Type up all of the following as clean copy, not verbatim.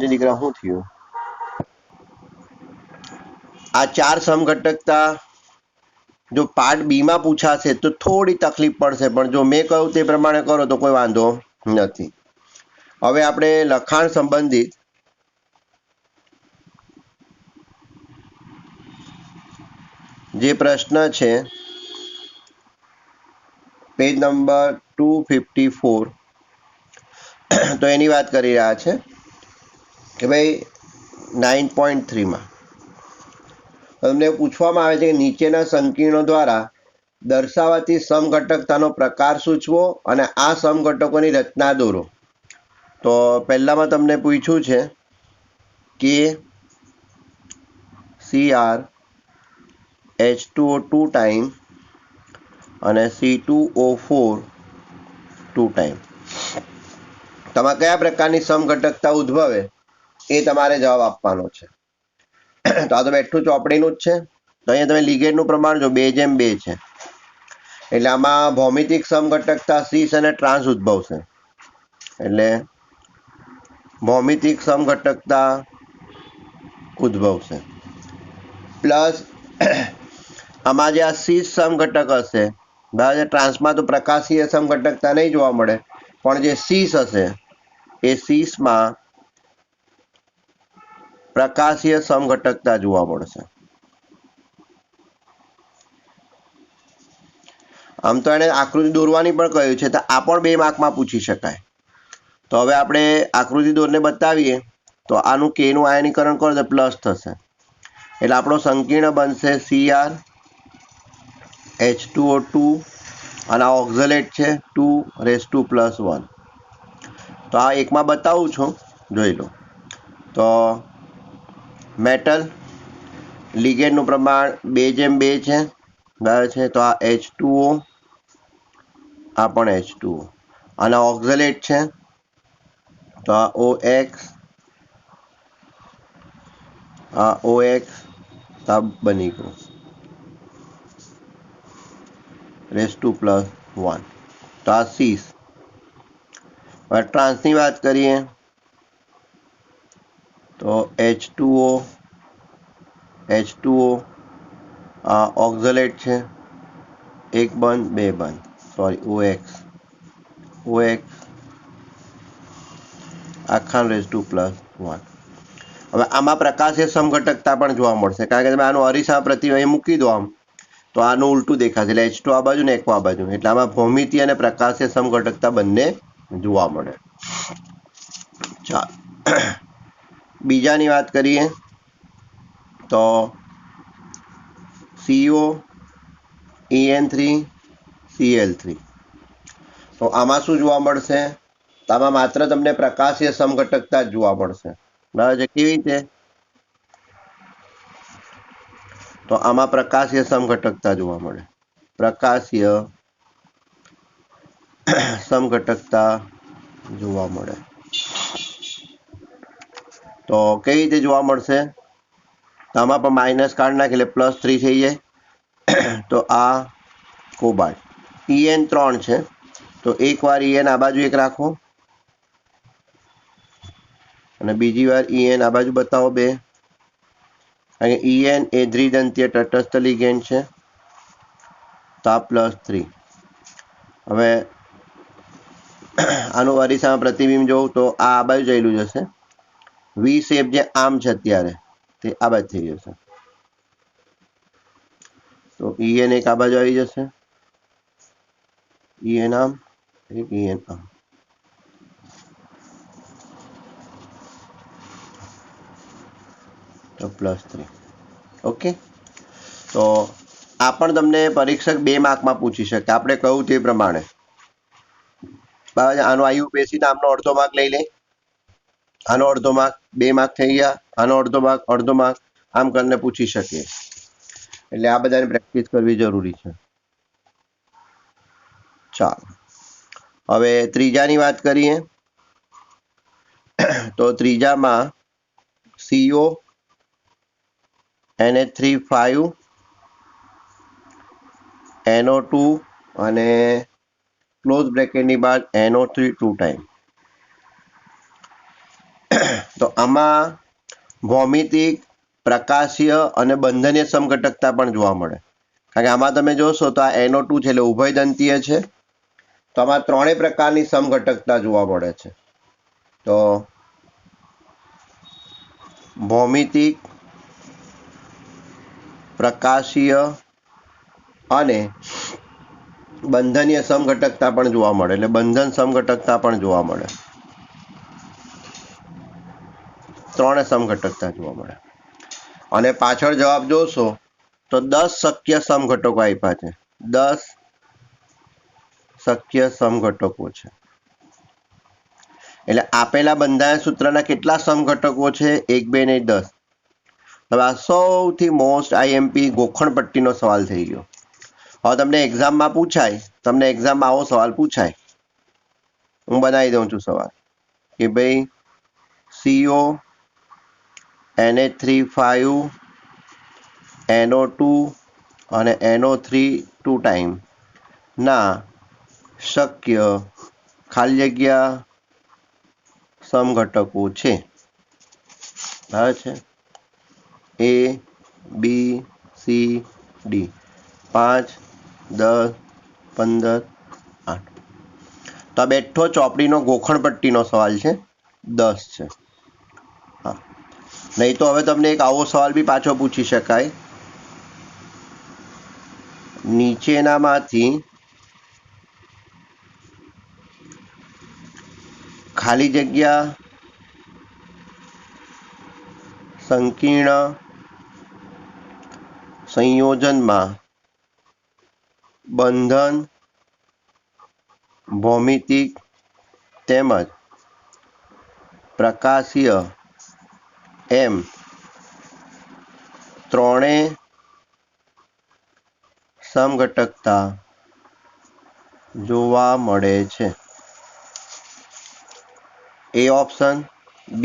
દીકરા શું થયું? આ ચાર સમઘટકતા જો પાર્ટ બી માં પૂછાશે તો થોડી તકલીફ પડશે, પણ જો મેં કહ્યું તે પ્રમાણે કરો તો કોઈ વાંધો નથી. હવે આપણે લખાણ સંબંધિત જે પ્રશ્ન છે પેજ નંબર 254, તો એની વાત કરી રહ્યા છે કે ભાઈ 9.3 માં તમને પૂછવામાં આવે છે કે નીચેના સંકીર્ણો દ્વારા દર્શાવાતી સમઘટકતાનો પ્રકાર સૂચવો અને આ સમઘટકોની રચના દોરો. તો પહેલામાં તમને પૂછ્યું છે કે Cr H2O 2 ટાઈમ અને C2O4 2 ટાઈમ. તમારે કયા પ્રકારની સમઘટકતા ઉદ્ભવે એ તમારે જવાબ આપવાનો છે. તો આ તો બેઠું ચોપડીનું જ છે. તો અહીંયા તમે લિગેન્ડનું પ્રમાણ જો 2:2 છે, એટલે આમાં ભૌમિતિક સમઘટકતા સીસ અને ટ્રાન્સ ઉદ્ભવશે. એટલે ભૌમિતિક સમઘટકતા ઉદ્ભવશે પ્લસ આમાં જે આ સીસ સમઘટક હશે, બરાબર, ટ્રાન્સમાં તો પ્રકાશીય સમઘટકતા નહીં જોવા મળે, પણ જે સીસ હશે એ સીસમાં પ્રકાશીય સમઘટકતા જોવા મળશે. આમ તો એને આકૃતિ દોરવાની પણ કહ્યું છે, તો આ પણ 2 માર્કમાં પૂછી શકાય. તો હવે આપણે આકૃતિ દોરને બતાવીએ તો આનું કેનું આયનીકરણ કરો તો પ્લસ થશે, એટલે આપણો સંકીર્ણ બનશે Cr H2O 2 અને આ ઓક્ઝલેટ છે 2⁻²+1. તો આ એકમાં બતાવું છું, જોઈ લો. તો મેટલ લિગેન્ડનું પ્રમાણ 2:2 છે, બરાબર છે. તો આ H2O, આ પણ H2O અને ઓક્ઝલેટ છે, તો આ OX, આ OX, આ બની ગયું ⁻²+1. તો આ સીસ. હવે ટ્રાન્સની વાત કરીએ તો H2O, H2O, આ ઓક્ઝલેટ છે, 1 બંધ 2 બંધ, સોરી OX, OX આખા ⁻²+1. હવે આમાં પ્રકાશીય સમઘટકતા પણ જોવા મળશે, કારણ કે તમે આનું અરીસા પ્રતિ અહીં મૂકી દો આમ, તો આનું ઉલટું દેખાશે, એટલે H2 આ બાજુ ને એકવા આ બાજુ, એટલે આમાં ભૌમિતિ અને પ્રકાશીય સમઘટકતા બંને જોવા મળે. ચાલો બીજાની વાત કરીએ તો CO EN3 Cl3. તો આમાં શું જોવા મળશે? તો આમાં માત્ર તમને પ્રકાશીય સમઘટકતા જ જોવા મળશે, બરાબર છે. કેવી રીતે? તો આમાં પ્રકાશીય સમઘટકતા જોવા મળે, પ્રકાશીય સમઘટકતા જોવા મળે. તો કઈ રીતે જોવા મળશે? તો આમાં પણ માઇનસ કાઢી નાખી એટલે +3 થઈ જાય. તો આ કોબાલ્ટ EN 3 છે, તો એકવાર EN આ બાજુ એક રાખો અને બીજી વાર EN આ બાજુ બતાવો 2, કારણ કે EN એ દ્વિદંતીય તટસ્થ લિગેન્ડ છે, તો આ +3. હવે આનું અરીસામાં પ્રતિબિંબ જોઉં તો આ બાજુ જયેલું જશે, વી શેપ જે આમ છે અત્યારે તે આ બાજુ થઈ જશે, તો EN એક આ બાજુ આવી જશે, EN આમ, એક EN આમ. તો +3. ઓકે. તો આ પણ તમને પરીક્ષક 2 માર્કમાં પૂછી શકે, આપણે કહ્યું તે પ્રમાણે, બરાબર. આનો આયુપેશી નામનો અડધો માર્ક લઈ લે, આનો અડધો માર્ક, 2 માર્ક થઈ ગયા, આનો અડધો માર્ક, અડધો માર્ક, આમ કરીને પૂછી શકે. એટલે આ બધાની પ્રેક્ટિસ કરવી જરૂરી છે. ચાલો હવે ત્રીજાની વાત કરીએ તો ત્રીજામાં CO NH3 5 NO2 અને ક્લોઝ બ્રેકેટની બહાર NO3 2 ટાઈમ. તો આમાં ભૌમિતિક, પ્રકાશીય અને બંધનીય સમઘટકતા પણ જોવા મળે. કારણ કે આમાં તમે જોશો તો આ NO2 છે એટલે ઉભયદંતીય છે. તો આમાં ત્રણેય પ્રકારની સમઘટકતા જોવા મળે છે. તો ભૌમિતિક, પ્રકાશીય અને બંધનીય સમઘટકતા પણ જોવા મળે. એટલે બંધન સમઘટકતા પણ જોવા મળે. ત્રણે સમઘટકતા જોવા મળે. અને પાછળ જવાબ જોશો તો 10 શક્ય સમઘટકો આપ્યા છે. 10 શક્ય સમઘટકો છે. એટલે આપેલા બંધારણ સૂત્રના કેટલા સમઘટકો છે? 1, 2 ને 10. હવે આ સૌથી મોસ્ટ આઈએમપી ગોખણપટ્ટીનો સવાલ થઈ ગયો. હવે તમને એક્ઝામમાં પૂછાય, તમને એક્ઝામમાં આવો સવાલ પૂછાય, હું બનાવી દઉં છું સવાલ કે ભાઈ CO Na3 NO2 અને NO3 2 ટાઈમ ના શક્ય ખાલી જગ્યા સમઘટકો છે. બરાબર છે? A, B, C, D. 5, 10, 15, 8. તો આ બેઠો ચોપડીનો ગોખણપટ્ટીનો સવાલ છે. 10 છે. હા, નહીં તો હવે તમને એક આવો સવાલ બી પાછો પૂછી શકાય, નીચેનામાંથી ખાલી જગ્યા સંકીર્ણ સંયોજનમાં બંધન, ભૌમિતિક તેમજ પ્રકાશીય એમ ત્રણેય સમઘટકતા જોવા મળે છે. A ઓપ્શન, B,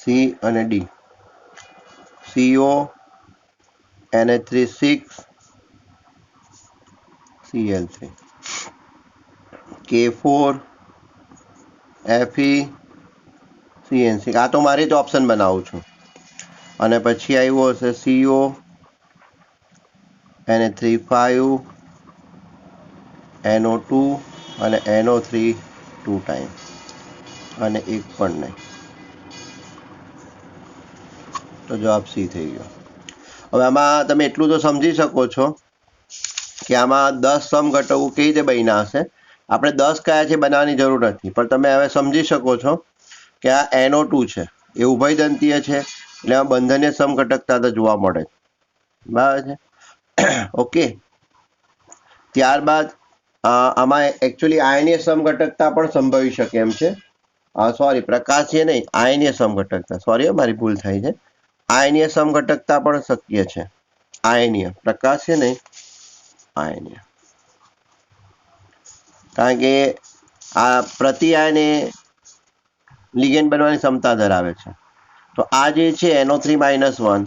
C અને D. CO Na3 6 Cl3 K4 Fe CN6. આ તો મારી જ ઓપ્શન બનાવું છું. અને પછી આવ્યું હશે CO Na3 NO2 અને NO3 2 ટાઈમ અને એક પણ નહીં. તો જવાબ C થઈ ગયો. હવે આમાં તમે એટલું તો સમજી શકો છો કે આમાં 10 સમઘટકો કેવી રીતે બન્યા હશે. આપણે 10 કયા છે બનાવવાની જરૂર નથી, પણ તમે હવે સમજી શકો છો કે આ NO2 છે એ ઉભયદંતીય છે એટલે આ બંધનીય સમઘટકતા તો જોવા મળે. બરાબર છે? ઓકે. ત્યારબાદ આમાં એકચ્યુઅલી આયનીય સમઘટકતા પણ સંભવી શકે એમ છે. સોરી, પ્રકાશીય નહીં, આયનીય સમઘટકતા. સોરી, મારી ભૂલ થાય છે. આયનીય સમઘટકતા પણ શક્ય છે. આયનીય, પ્રકાશીય નહીં, આયનીય. કારણ કે આ પ્રતિ આયન એ લિગેન્ડ બનવાની ક્ષમતા ધરાવે છે. તો આ જે છે NO3-1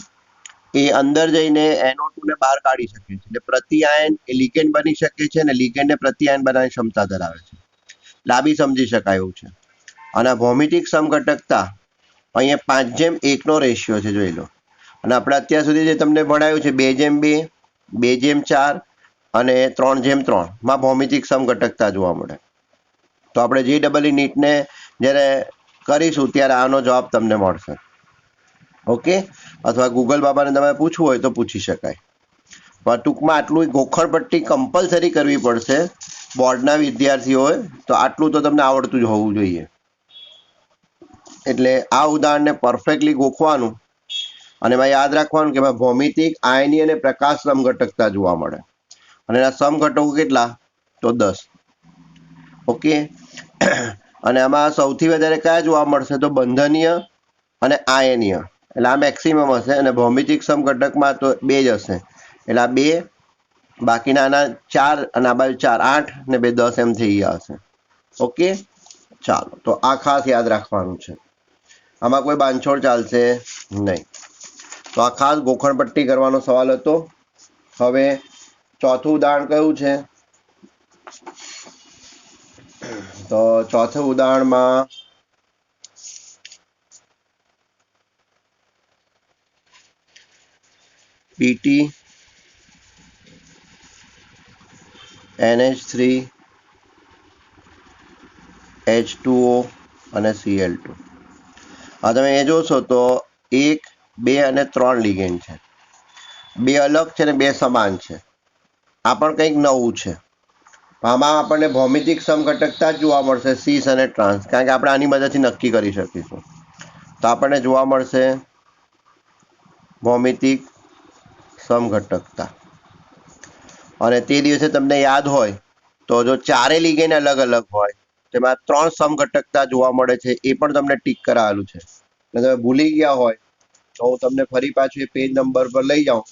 એ અંદર જઈને NO2 ને બહાર કાઢી શકે છે. એટલે પ્રતિ આયન એ લિગેન્ડ બની શકે છે અને લિગેન્ડને પ્રતિ આયન બનાવવાની ક્ષમતા ધરાવે છે. એટલે આ બી સમજી શકાય એવું છે. અને ભૌમિતિક સમઘટકતા અહીંયા 5:1 રેશિયો છે, જોઈ લો. અને આપણે અત્યાર સુધી જે તમને ભણાવ્યું છે 2:2, 2:4 અને 3:3 માં ભૌમિતિક સમઘટકતા જોવા મળે. તો આપણે JEE નીટને જ્યારે કરીશું ત્યારે આનો જવાબ તમને મળશે. ઓકે. અથવા ગૂગલ બાબાને તમારે પૂછવું હોય તો પૂછી શકાય. પણ ટૂંકમાં આટલું ગોખણપટ્ટી કમ્પલસરી કરવી પડશે બોર્ડના વિદ્યાર્થીઓએ. તો આટલું તો તમને આવડતું જ હોવું જોઈએ. એટલે આ ઉદાહરણને પરફેક્ટલી ગોખવાનું અને એમાં યાદ રાખવાનું કે એમાં ભૌમિતિક, આયનીય અને પ્રકાશ સમઘટકતા જોવા મળે. અને એના સમઘટકો કેટલા? તો 10. ઓકે. અને આમાં સૌથી વધારે કયા જોવા મળશે? તો બંધનીય અને આયનીય. એટલે આ મેક્સિમમ હશે. અને ભૌમિતિક સમઘટકમાં તો 2 જ હશે. એટલે આ 2, બાકીના આના 4 અને આ બાજુ 4, 8 ને 2 10 એમ થઈ ગયા હશે. ઓકે. ચાલો, તો આ ખાસ યાદ રાખવાનું છે. આમાં કોઈ બાંધછોડ ચાલશે નહીં. તો આ ખાસ ગોખણપટ્ટી કરવાનો સવાલ હતો. હવે ચોથું ઉદાહરણ કયું છે? તો ચોથું ઉદાહરણમાં PT NH3 H2O અને Cl2. હવે તમે એ જોશો તો 1, 2 અને 3 લિગેન્ડ છે. 2 અલગ છે ને 2 સમાન છે. આ પણ કંઈક નવું છે. આમાં આપણને ભૌમિતિક સમઘટકતા જ જોવા મળશે સીસ અને ટ્રાન્સ, કારણ કે આપણે આની મદદથી નક્કી કરી શકીશું. તો આપણને જોવા મળશે ભૌમિતિક સમઘટકતા. અને તે દિવસે તમને યાદ હોય તો જો 4 લિગેન્ડ અલગ અલગ હોય તેમાં 3 સમઘટકતા જોવા મળે છે, એ પણ તમને ટીક કરાવેલું છે. અને તમે ભૂલી ગયા હોય તો હું તમને ફરી પાછું એ પેજ નંબર પર લઈ જાઉં.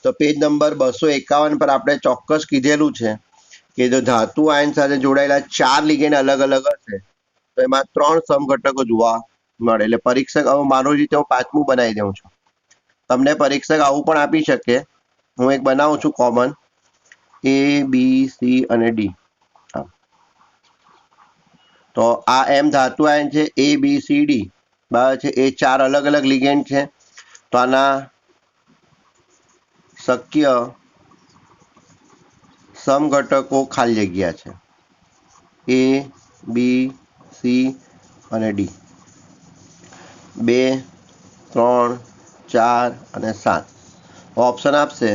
તો પેજ નંબર 251 પર આપણે ચોક્કસ કીધેલું છે કે જો ધાતુ આયન સાથે જોડાયેલા 4 લિગેન્ડ અલગ અલગ હશે તો એમાં 3 સમઘટકો જોવા મળે. એટલે પરીક્ષક, હવે મારો રીતે હું 5મું બનાવી દઉં છું. તમને પરીક્ષક આવું પણ આપી શકે. હું એક બનાવું છું કોમન, A B C અને D. તો આ એમ ધાતુ આયન છે, A B C D બરાબર છે. એ 4 અલગ અલગ લિગેન્ડ છે. તો આના શક્ય સમઘટકો ખાલી જગ્યા છે A B C અને D. 2, 3, 4 અને 7 ઓપ્શન આપશે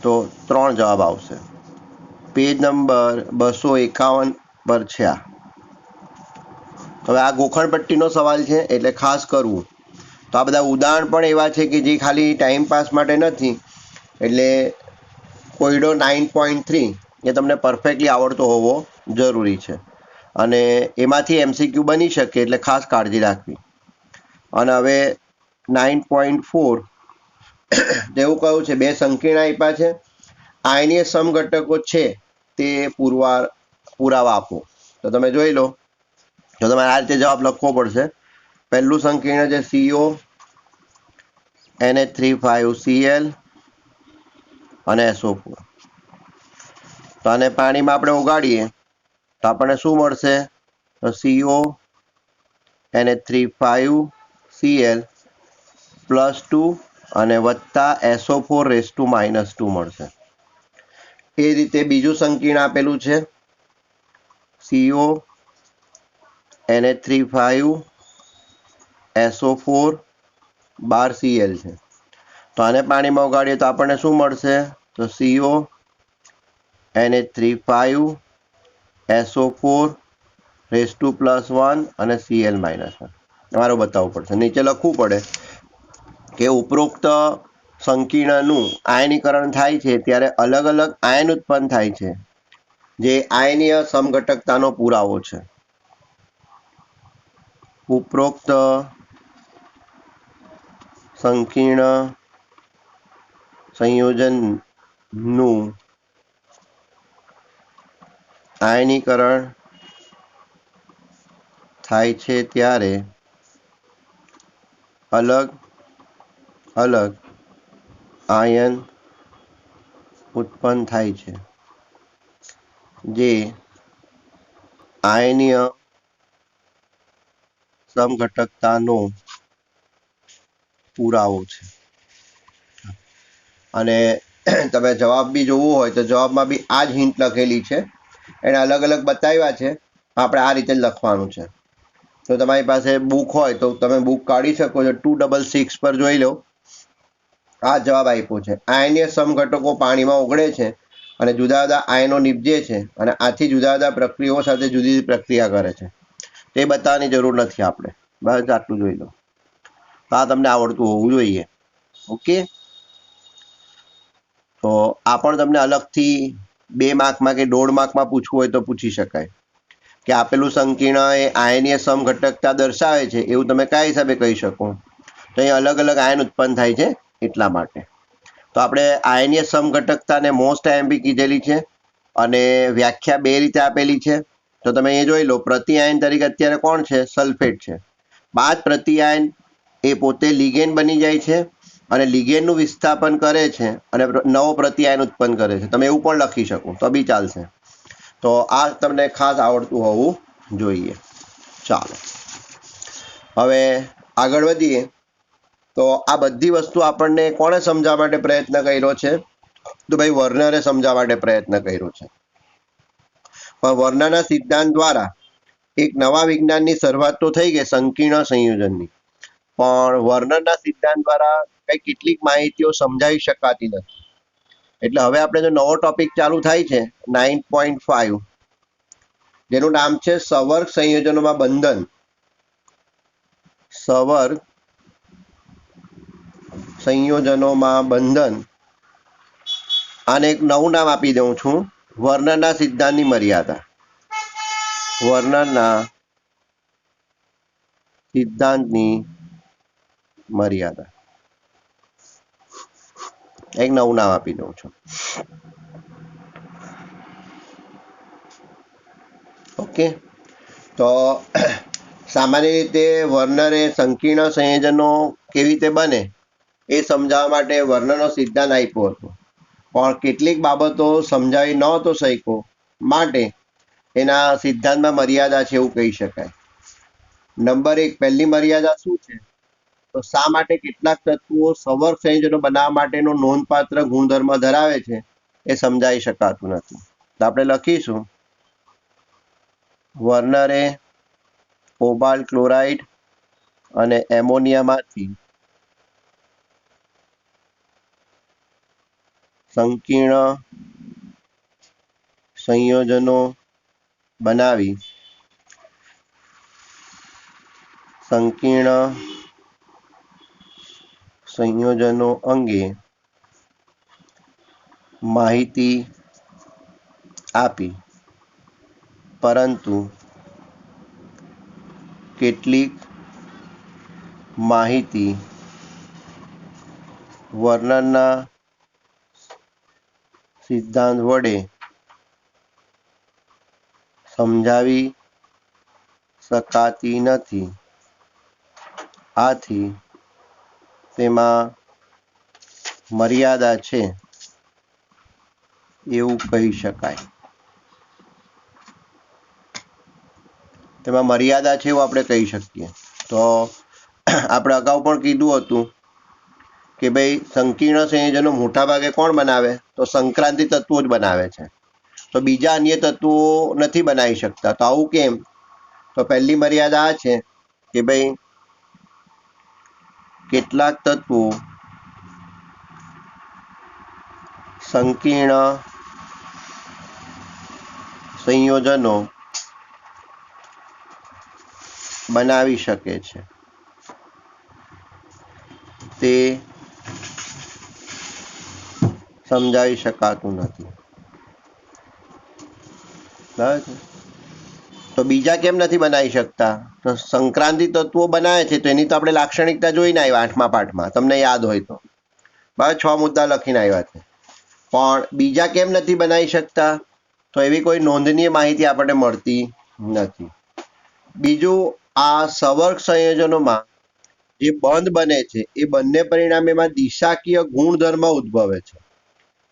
તો 3 જવાબ આવશે. પેજ નંબર 251 પર છે આ. હવે આ ગોખણપટ્ટીનો સવાલ છે એટલે ખાસ કરવું. તો આ બધા ઉદાહરણ પણ એવા છે કે જે ખાલી ટાઈમ પાસ માટે નથી. એટલે કોયડો 9.3 એ તમને પરફેક્ટલી આવડતો હોવો જરૂરી છે. અને એમાંથી MCQ બની શકે એટલે ખાસ કાળજી રાખવી. અને હવે 9.4 જેવું કહ્યું છે, 2 સંકીર્ણ આપ્યા છે. આયનીય સમઘટકો છે તે પુરાવા આપો. તો તમે જોઈ લો. તો તમારે આ રીતે જવાબ લખવો પડશે. પહેલું સંકીર્ણ છે CO NH3 અને SO4. તો આને પાણીમાં આપણે ઓગાળીએ તો આપણને શું મળશે? તો CO NH3 +2 અને વત્તા SO4 મળશે. એ રીતે બીજું સંકીર્ણ આપેલું છે CO NH3 SO4 12Cl છે. તો આને પાણીમાં ઓગાળીએ તો આપણને શું મળશે? તો CO NH3 SO4 અને Cl -1. તમારે બતાવવું પડશે, નીચે લખવું પડે કે ઉપરોક્ત સંકીર્ણનું આયનીકરણ થાય છે ત્યારે અલગ અલગ આયન ઉત્પન્ન થાય છે, જે આયનીય સમઘટકતાનો પુરાવો છે. ઉપરોક્ત સંકીર્ણ સંયોજનનું આયનીકરણ થાય છે ત્યારે અલગ અલગ આયન ઉત્પન્ન થાય છે, જે આયનીય સમઘટકતાનો પુરાવો છે. અને તમે જવાબ બી જોવું હોય તો જવાબમાં બી આ જ હિન્ટ લખેલી છે. એને અલગ અલગ બતાવ્યા છે. આપણે આ રીતે જ લખવાનું છે. તો તમારી પાસે બુક હોય તો તમે બુક કાઢી શકો છો. 266 પર જોઈ લો. આ જવાબ આપ્યો છે. આયનીય સમઘટકો પાણીમાં ઓગળે છે અને જુદા જુદા આયનો નીપજે છે અને આથી જુદા જુદા પ્રક્રિયાઓ સાથે જુદી જુદી પ્રક્રિયા કરે છે. તે બતાવવાની જરૂર નથી આપણે. બસ આટલું જોઈ લો. આ તમને આવડતું હોવું જોઈએ. ઓકે. તો આ પણ તમને અલગથી 2 માર્કમાં કે 1.5 માર્કમાં પૂછવું હોય તો પૂછી શકાય કે આપેલું સંકીર્ણ એ આયનીય સમઘટકતા દર્શાવે છે, એવું તમે કયા હિસાબે કહી શકો? તો અહીં અલગ અલગ આયન ઉત્પન્ન થાય છે એટલા માટે. તો આપણે આયનીય સમઘટકતાને મોસ્ટ આયન કીધેલી છે અને વ્યાખ્યા 2 રીતે આપેલી છે. તો તમે એ જોઈ લો. પ્રતિ આયન તરીકે અત્યારે કોણ છે? સલ્ફેટ છે. 5 પ્રતિ આયન એ પોતે લિગેન્ડ બની જાય છે અને લિગેન્ડનું વિસ્થાપન કરે છે અને નવો પ્રતિ આયન ઉત્પન્ન કરે છે. તમે એવું પણ લખી શકો તો બી ચાલશે. તો આ તમને ખાસ આવડતું હોવું જોઈએ. ચાલો હવે આગળ વધીએ. તો આ બધી વસ્તુ આપણને કોણે સમજાવવા માટે પ્રયત્ન કર્યો છે? તો ભાઈ વર્નરે સમજાવવા માટે પ્રયત્ન કર્યો છે. પણ વર્નરના સિદ્ધાંત દ્વારા એક નવા વિજ્ઞાનની શરૂઆત તો થઈ ગઈ સંકીર્ણ સંયોજનની, પણ વર્નરના સિદ્ધાંત દ્વારા કઈ કેટલીક માહિતીઓ સમજાવી શકાતી નથી. એટલે હવે આપણે જો નવો ટોપિક ચાલુ થાય છે 9.5, જેનું નામ છે સવર્ગ સંયોજનોમાં બંધન. સવર્ગ સંયોજનોમાં બંધન. આને એક નવું નામ આપી દઉં છું, વર્નરના સિદ્ધાંતની મર્યાદા. વર્નરના સિદ્ધાંતની મર્યાદા, એક નવું નામ આપી દઉં છું. ઓકે, તો સામાન્ય રીતે વર્નરે સંકીર્ણ સંયોજનો કેવી રીતે બને એ સમજાવવા માટે વર્નરનો સિદ્ધાંત આપ્યો હતો, પણ કેટલીક બાબતો સમજાવી ન હતો શક્યો, માટે એના સિદ્ધાંતમાં મર્યાદા છે એવું કહી શકાય. નંબર 1, પહેલી મર્યાદા શું છે? તો શા માટે કેટલાક તત્વો સવર્ગ સંયોજનો બનાવવા માટેનો નોંધપાત્ર ગુણધર્મ ધરાવે છે એ સમજાવી શકાતું નથી. તો આપણે લખીશું, વર્નરે કોબાલ્ટ ક્લોરાઇડ અને એમોનિયામાંથી સંકીર્ણ સંયોજનો બનાવી સંકીર્ણ સંયોજનો અંગે માહિતી આપી, પરંતુ કેટલીક માહિતી વર્નરના સિદ્ધાંત વડે સમજાવી શકાતી નથી. આથી તેમાં મર્યાદા છે એવું કહી શકાય. તેમાં મર્યાદા છે એવું આપણે કહી શકીએ. તો આપણે અગાઉ પણ કીધું હતું કે ભાઈ સંકીર્ણ સંયોજનો મોટાભાગે કોણ બનાવે? તો સંક્રાંતિ તત્વો જ બનાવે છે. તો બીજા અન્ય તત્વો નથી બનાવી શકતા. તો આવું કેમ? તો પહેલી મર્યાદા આ છે કે ભાઈ કેટલાક તત્વો સંકીર્ણ સંયોજનો બનાવી શકે છે, તે સમજાવી શકાતું નથી. બરાબર છે? તો બીજા કેમ નથી બનાવી શકતા? તો સંક્રાંતિ તત્વો બનાવે છે તો એની તો આપણે લાક્ષણિકતા જોઈને આવ્યા 8મા પાઠમાં, તમને યાદ હોય તો. બરાબર, 6 મુદ્દા લખીને આવ્યા છે. પણ બીજા કેમ નથી બનાવી શકતા? તો એવી કોઈ નોંધનીય માહિતી આપણને મળતી નથી. બીજું, આ સવર્ગ સંયોજનોમાં જે બંધ બને છે એ બંને પરિણામે એમાં દિશાકીય ગુણધર્મ ઉદ્ભવે છે.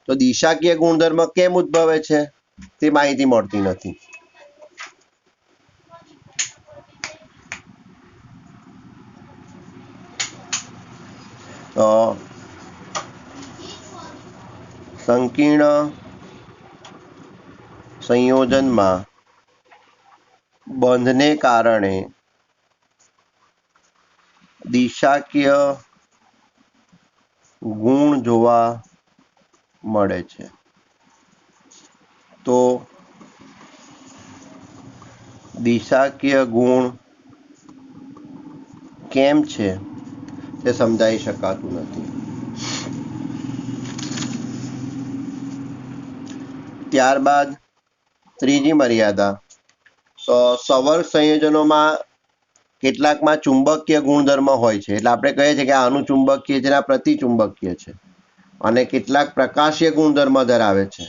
તો દિશાકીય ગુણધર્મ કેમ ઉદ્ભવે છે તે માહિતી મળતી નથી. તો સંકીર્ણ સંયોજનમાં બંધને કારણે દિશાકીય ગુણ જોવા મળે છે. તો દિશાકીય ગુણ કેમ છે તે સમજાવી શકાતું નથી. ત્યારબાદ ત્રીજી મર્યાદા, તો સવર્ગ સંયોજનોમાં કેટલાકમાં ચુંબકીય ગુણધર્મ હોય છે. એટલે આપણે કહીએ છીએ કે આનું ચુંબકીય છે, આ પ્રતિચુંબકીય છે, અને કેટલાક પ્રકાશીય ગુણધર્મ ધરાવે છે.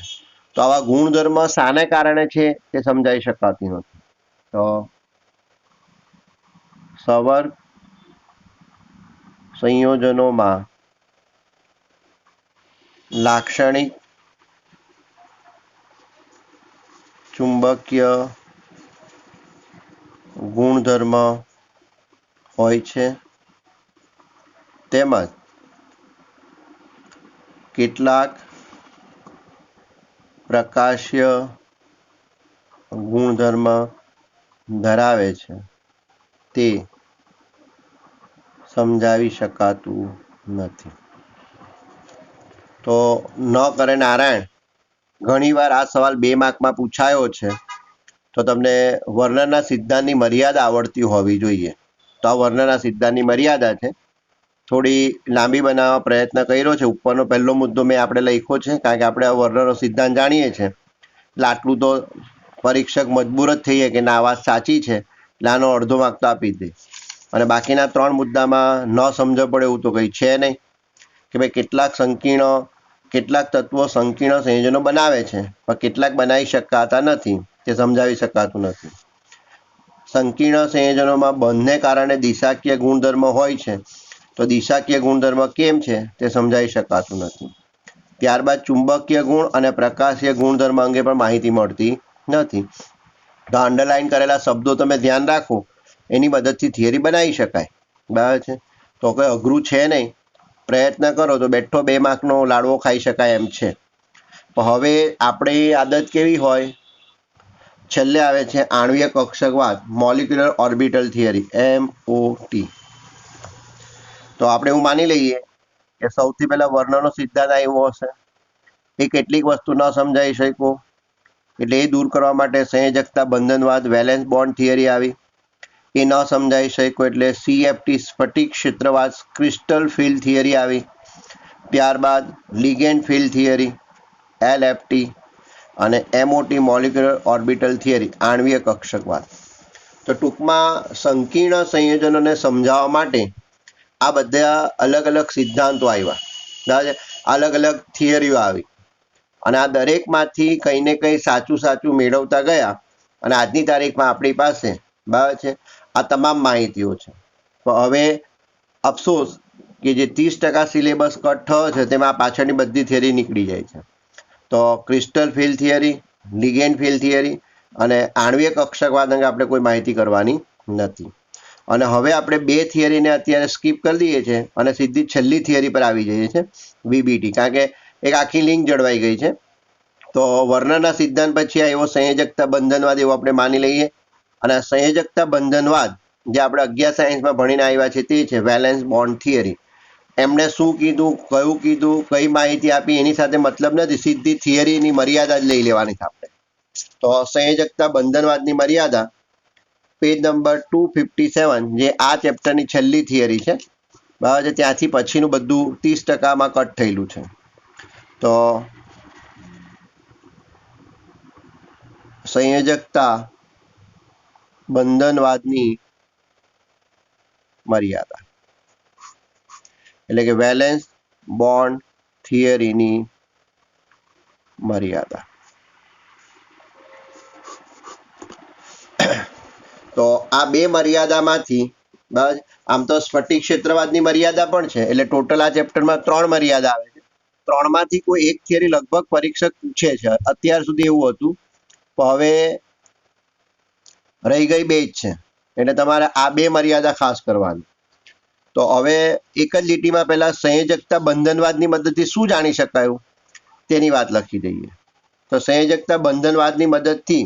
તો આવા ગુણધર્મ શાને કારણે છે તે સમજાવી શકાતી નથી. તો સવર્ગ સંયોજનોમાં લાક્ષણિક ચુંબકીય ગુણધર્મ હોય છે, તેમજ કેટલાક પ્રકાશીય ગુણધર્મ ધરાવે છે તે સમજાવી શકાતું નથી. તો ન કરે નારાયણ, ઘણીવાર આ સવાલ 2 માર્કમાં પૂછાયો છે. તો તમને વર્નરના સિદ્ધાંતની મર્યાદા આવડતી હોવી જોઈએ. તો આ વર્નરના સિદ્ધાંતની મર્યાદા છે. થોડી લાંબી બનાવવા પ્રયત્ન કર્યો છે. ઉપરનો પહેલો મુદ્દો મેં આપણે લખ્યો છે, કારણ કે આપણે આ વર્નરનો સિદ્ધાંત જાણીએ છીએ. એટલે આટલું તો પરીક્ષક મજબૂર જ થઈએ કે ના વાત સાચી છે, એટલે આનો અડધો માર્ક તો આપી દે. અને બાકીના 3 મુદ્દામાં ન સમજ પડે એવું તો કંઈ છે નહીં, કે ભાઈ કેટલાક તત્વો સંકીર્ણ સંયોજનો બનાવે છે, પણ કેટલાક બનાવી શકાતા નથી, તે સમજાવી શકાતું નથી. સંકીર્ણ સંયોજનોમાં બંધને કારણે દિશાકીય ગુણધર્મ હોય છે, તો દિશાકીય ગુણધર્મ કેમ છે તે સમજાવી શકાતું નથી. ત્યારબાદ ચુંબકીય ગુણ અને પ્રકાશીય ગુણધર્મ અંગે પણ માહિતી મળતી નથી. તો અંડરલાઈન કરેલા શબ્દો તમે ધ્યાન રાખો, એની મદદથી થિયરી બનાવી શકાય. બરાબર છે? તો કંઈ અઘરું છે નહીં, પ્રયત્ન કરો તો બેઠો 2 માર્કનો લાડવો ખાઈ શકાય એમ છે. તો હવે આપણી આદત કેવી હોય, છેલ્લે આવે છે આણ્વીય કક્ષકવાદ, મોલિક્યુલર ઓર્બિટલ થિયરી, MOT. તો આપણે એવું માની લઈએ કે સૌથી પહેલા વર્નરનો સિદ્ધાંત આવ્યો હશે. એ કેટલીક વસ્તુ ન સમજાઈ શક્યો, એટલે એ દૂર કરવા માટે સંયોજકતા બંધનવાદ, વેલેન્સ બોન્ડ થિયરી આવી. એ ન સમજાઈ શક્યો એટલે CFT, સ્ફટિક ક્ષેત્રવાદ, ક્રિસ્ટલ ફિલ્ડ થિયરી આવી. ત્યારબાદ લિગેન્ડ ફિલ્ડ થિયરી, LFT, અને MOT, મોલિક્યુલર ઓર્બિટલ થિયરી, આણ્વીય કક્ષકવાદ. તો ટૂંકમાં સંકીર્ણ સંયોજનોને સમજાવવા માટે આ બધા અલગ અલગ સિદ્ધાંતો આવ્યા, બરાબર, અલગ અલગ થિયરીઓ આવી, અને આ દરેકમાંથી કંઈ ને કંઈ સાચું મેળવતા ગયા, અને આજની તારીખમાં આપણી પાસે, બરાબર છે, આ તમામ માહિતીઓ છે. તો હવે અફસોસ કે જે 30% સિલેબસ કટ થયો છે તેમાં પાછળની બધી થિયરી નીકળી જાય છે. તો crystal field theory, ligand field theory અને આણ્વીય કક્ષકવાદ અંગે આપણે કોઈ માહિતી કરવાની નથી. અને હવે આપણે 2 થિયરીને અત્યારે સ્કીપ કરી દઈએ છીએ અને સીધી છેલ્લી થિયરી પર આવી જઈએ છીએ, VBT, કારણ કે એક આખી લિંક જળવાઈ ગઈ છે. તો વર્નરના સિદ્ધાંત પછી આવ્યો સંયોજકતા બંધનવાદ, એવું આપણે માની લઈએ. અને સંયોજકતા બંધનવાદ જે આપણે 11 સાયન્સમાં ભણીને આવ્યા છે તે છે વેલેન્સ બોન્ડ થિયરી. એમણે શું કીધું, કયું કીધું, કઈ માહિતી આપી, એની સાથે મતલબ નથી, સીધી થિયરીની મર્યાદા જ લઈ લેવાની છે આપણે. તો સંયોજકતા બંધનવાદની મર્યાદા પેજ નંબર 257, જે આ ચેપ્ટરની છેલ્લી થિયરી છે, બરાબર છે, ત્યાંથી પછીનું બધું 30%માં કટ થયેલું છે. તો સંયોજકતા બંધનવાદની મર્યાદા એટલે કે વેલેન્સ બોન્ડ થિયરીની મર્યાદા. તો આ 2 મર્યાદામાંથી, બરાબર, આમ તો સ્ફટિક ક્ષેત્રવાદની મર્યાદા પણ છે, એટલે ટોટલ આ ચેપ્ટરમાં 3 મર્યાદા આવે છે. 3માંથી કોઈ એક થિયરી લગભગ પરીક્ષક પૂછે છે, અત્યાર સુધી એવું હતું. તો હવે રહી ગઈ 2 જ છે, એટલે તમારે આ 2 મર્યાદા ખાસ કરવાની. તો હવે એક જ લીટીમાં પહેલા સંયોજકતા બંધનવાદની મદદથી શું જાણી શકાયું તેની વાત લખી દઈએ. તો સંયોજકતા બંધનવાદની મદદથી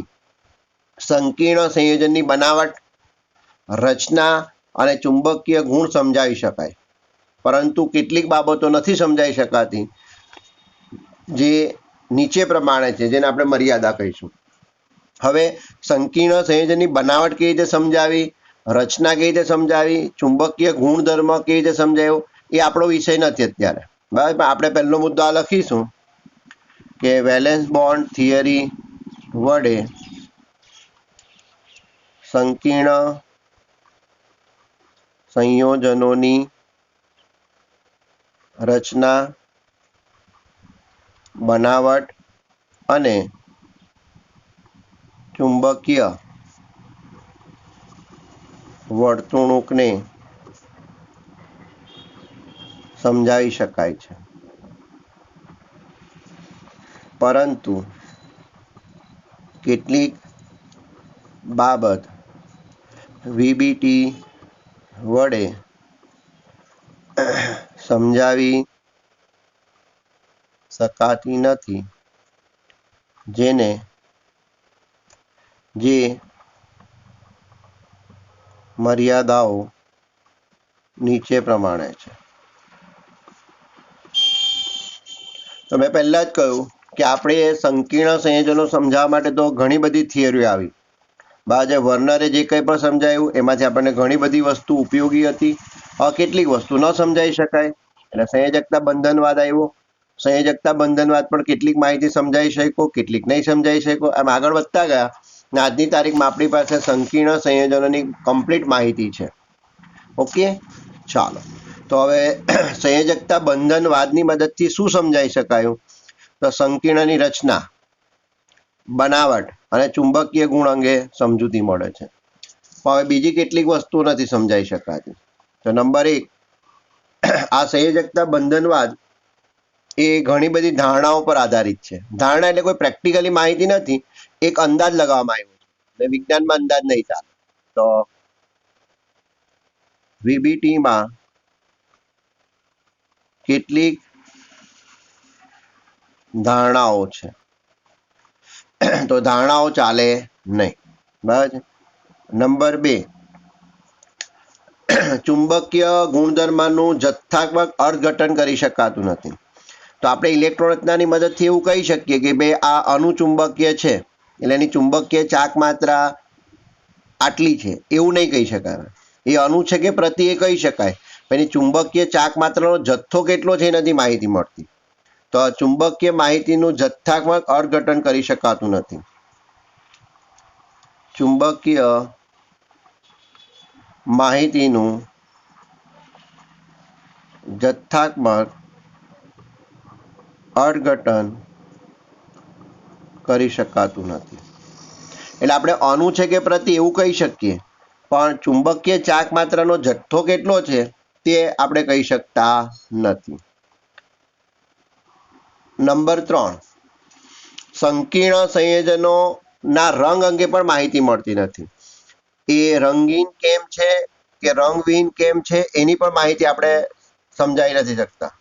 સંકીર્ણ સંયોજનની બનાવટ, રચના અને ચુંબકીય ગુણ સમજાવી શકાય, પરંતુ કેટલીક બાબતો નથી સમજાવી શકાતી, જે નીચે પ્રમાણે છે, જેને આપણે મર્યાદા કહીશું. હવે સંકીર્ણ સંયોજનની બનાવટ કેવી રીતે સમજાવી, રચના કેવી રીતે સમજાવી, ચુંબકીય ગુણધર્મ કેવી રીતે સમજાવ્યો, એ આપણો વિષય નથી અત્યારે, બરાબર. આપણે પહેલો મુદ્દો આ લખીશું કે વેલેન્સ બોન્ડ થિયરી વડે સંકીર્ણ સંયોજનોની રચના, બનાવટ અને ચુંબકીય વર્તણૂકને સમજાવી શકાય છે, પરંતુ કેટલીક બાબત VBT વડે સમજાવી શકાતી નથી, જેને જે મર્યાદાઓ નીચે પ્રમાણે છે. તો મેં પહેલા જ કહ્યું કે આપણે સંકીર્ણ સંયોજનો સમજાવવા માટે તો ઘણી બધી થિયરીઓ આવી. બાજે વર્નરે જે કંઈ પણ સમજાવ્યું એમાંથી આપણને ઘણી બધી વસ્તુ ઉપયોગી હતી. કેટલીક વસ્તુ ન સમજાવી શકાય એટલે સંયોજકતા બંધનવાદ આવ્યો. સંયોજકતા બંધનવાદ પણ કેટલીક માહિતી સમજાવી શક્યો, કેટલીક નહીં સમજાવી શક્યો. આમ આગળ વધતા ગયા ને આજની તારીખમાં આપણી પાસે સંકીર્ણ સંયોજનોની કમ્પ્લીટ માહિતી છે. ઓકે, ચાલો તો હવે સંયોજકતા બંધનવાદની મદદથી શું સમજાવી શકાયું? તો સંકીર્ણની રચના, બનાવટ અને ચુંબકીય ગુણ અંગે સમજૂતી મળે છે. પણ હવે બીજી કેટલીક વસ્તુઓ નથી સમજાવી શકાતી. તો નંબર 1, આ સંયોજકતા બંધનવાદ એ ઘણી બધી ધારણાઓ પર આધારિત છે. ધારણા એટલે કોઈ પ્રેક્ટિકલી માહિતી નથી, એક અંદાજ લગાવવામાં આવ્યો છે. વિજ્ઞાનમાં અંદાજ નહીં ચાલે. તો VBTમાં કેટલીક ધારણાઓ છે, તો ધારણાઓ ચાલે નહીં. બરાબર. નંબર 2, ચુંબકીય ગુણધર્મનું જથ્થાત્મક અર્થઘટન કરી શકાતું નથી. તો આપણે ઇલેક્ટ્રોન રચનાની મદદથી એવું કહી શકીએ કે ભાઈ આ અનુચુંબકીય છે એટલે એની ચુંબકીય ચાક માત્રા આટલી છે, એવું નહીં કહી શકાય. એ અણુ છે કે પ્રતિ એ કહી શકાય, એની ચુંબકીય ચાક માત્રાનો જથ્થો કેટલો છે એ નથી માહિતી મળતી. તો ચુંબકીય માહિતીનું જથ્થાત્મક અર્થઘટન કરી શકાતું નથી. ચુંબકીય માહિતીનું જથ્થાત્મક અર્થઘટન કરી શકાતું નથી. એટલે આપણે અણુ છે કે પ્રતિ એવું કહી શકીએ, પણ ચુંબકીય ચાક માત્રાનો જથ્થો કેટલો છે તે આપણે કહી શકતા નથી. નંબર 3, સંકીર્ણ સંયોજનોના રંગ અંગે પણ માહિતી મળતી નથી. એ રંગીન કેમ છે કે રંગવિહીન કેમ છે એની પણ માહિતી આપણે સમજાવી નથી શકતા.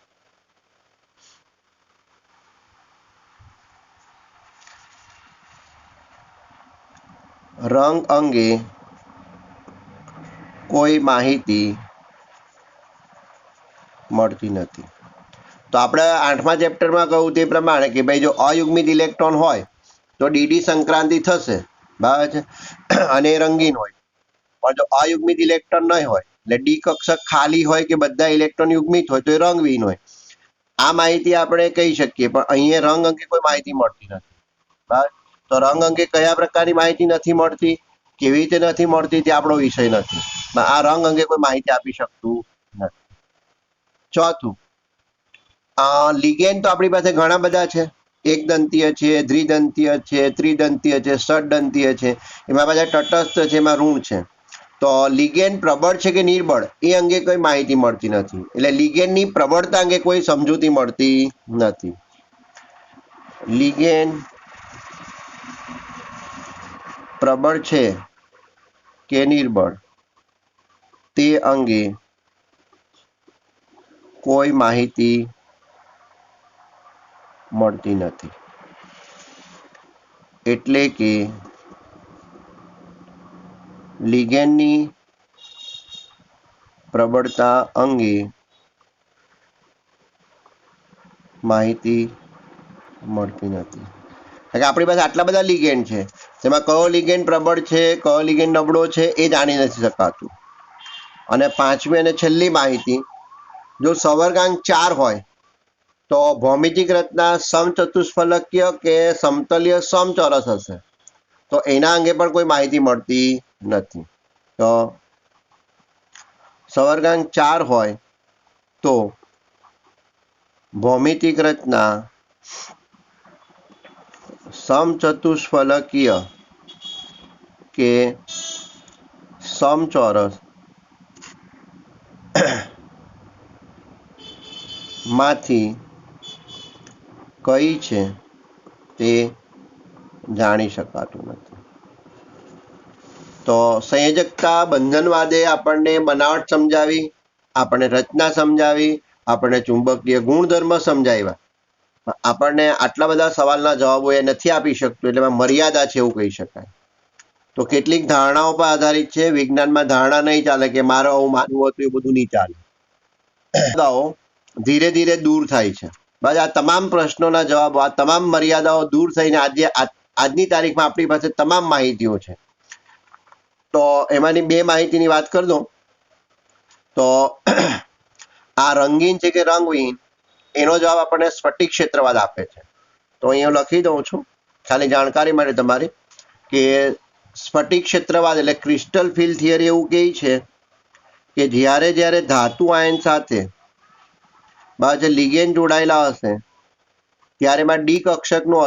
રંગ અંગે કોઈ માહિતી મળતી નથી. તો આપણે 8મા ચેપ્ટરમાં કહ્યું તે પ્રમાણે કે ભાઈ જો અયુગ્મિત ઇલેક્ટ્રોન હોય તો ડીડી સંક્રાંતિ થશે, બરાબર છે, અને એ રંગીન હોય. પણ જો અયુગ્મિત ઇલેક્ટ્રોન નહીં હોય એટલે ડી કક્ષક ખાલી હોય કે બધા ઇલેક્ટ્રોન યુગ્મિત હોય તો એ રંગવિહીન હોય. આ માહિતી આપણે કહી શકીએ, પણ અહીંયા રંગ અંગે કોઈ માહિતી મળતી નથી. બરાબર. તો રંગ અંગે કયા પ્રકારની માહિતી નથી મળતી, કેવી રીતે નથી મળતી તે આપણો વિષય નથી. આ રંગ અંગે કોઈ માહિતી આપી શકતું નથી. ચોથું, લિગેન્ડ તો આપણી પાસે ઘણા બધા છે. એકદંતીય છે, દ્વિદંતીય છે, ત્રિદંતીય છે, ષડદંતીય છે, એમાં બધા તટસ્થ છે, એમાં ઋણ છે. તો લિગેન્ડ પ્રબળ છે કે નિર્બળ એ અંગે કોઈ માહિતી મળતી નથી. એટલે લિગેન્ડની પ્રબળતા અંગે કોઈ સમજૂતી મળતી નથી. લિગેન્ડ પ્રબળ છે કે નિર્બળ તે અંગે કોઈ માહિતી મળતી નથી. એટલે કે લિગેન્ડની પ્રબળતા અંગે માહિતી મળતી નથી. આપણી પાસે આટલા બધા લિગેન્ડ છે, તેમાં કયો લિગેન્ડ પ્રબળ છે, કયો લિગેન્ડ નબળો છે એ જાણી નથી શકાતું. અને 5મી અને છેલ્લી માહિતી, જો સંવર્ગાંક 4 હોય તો ભૌમિતિક રચના સમચતુષ્ફલકીય કે સમતલીય સમચોરસ હશે. તો એના અંગે પણ કોઈ માહિતી મળતી નથી. તો સંવર્ગાંક 4 હોય તો ભૌમિતિક રચના સમચતુષ્ફલકીય કે સમચોરસ માંથી કઈ છે તે જાણી શકાતું નથી. તો સંયોજકતા બંધનવાદે આપણને બનાવટ સમજાવી, આપણને રચના સમજાવી, આપણને ચુંબકીય ગુણધર્મ સમજાવ્યા. આપણને આટલા બધા સવાલના જવાબો એ નથી આપી શકતું, એટલે એમાં મર્યાદા છે એવું કહી શકાય. તો કેટલીક ધારણાઓ પર આધારિત છે. વિજ્ઞાનમાં ધારણા નહીં ચાલે કે મારે આવું માનવું હતું, એ બધું નહીં ચાલે. મર્યાદાઓ ધીરે ધીરે દૂર થાય છે. બસ આ તમામ પ્રશ્નોના જવાબો, આ તમામ મર્યાદાઓ દૂર થઈને આજની તારીખમાં આપણી પાસે તમામ માહિતીઓ છે. તો એમાંની 2 માહિતીની વાત કરી દઉં તો આ રંગીન છે કે રંગવિહીન, એનો જવાબ આપણને સ્ફટિક ક્ષેત્રવાદ આપે છે. તો અહીંયા લખી દઉં છું ખાલી જાણકારી માટે તમારી, કે સ્ફટિક ક્ષેત્રવાદ એટલે ક્રિસ્ટલ ફિલ્ડ થિયરી એવું કહે છે કે જ્યારે જ્યારે ધાતુ આયન સાથે જે લિગેન્ડ જોડાયેલા હશે ત્યારે એમાં ડી કક્ષકનું